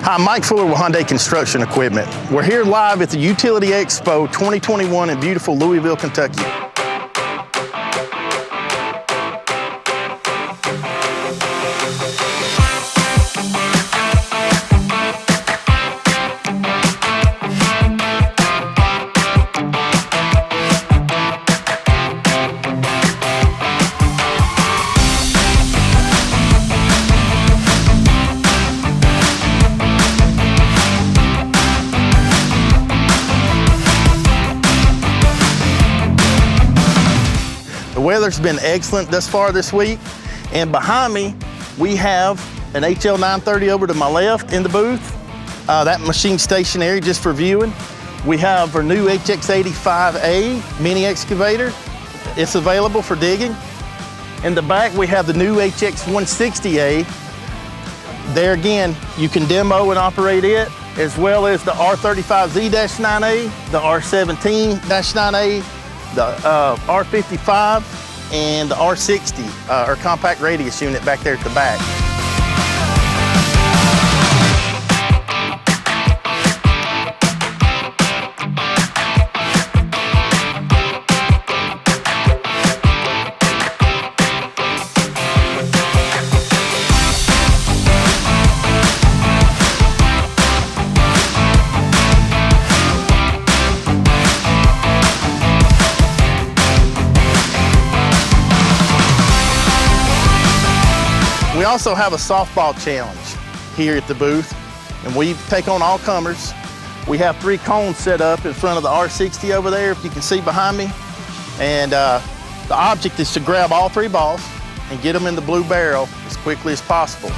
Hi, I'm Mike Fuller with Hyundai Construction Equipment. We're here live at the Utility Expo 2021 in beautiful Louisville, Kentucky. The weather's been excellent thus far this week, and behind me we have an HL 930 over to my left in the booth. That machine's stationary just for viewing. We have our new HX85A mini excavator. It's available for digging. In the back we have the new HX160A. There again, you can demo and operate it, as well as the R35Z-9A, the R17-9A, the R55, and the R60, our compact radius unit back there at the back. We also have a softball challenge here at the booth, and we take on all comers. We have 3 cones set up in front of the R60 over there, if you can see behind me. And the object is to grab all 3 balls and get them in the blue barrel as quickly as possible.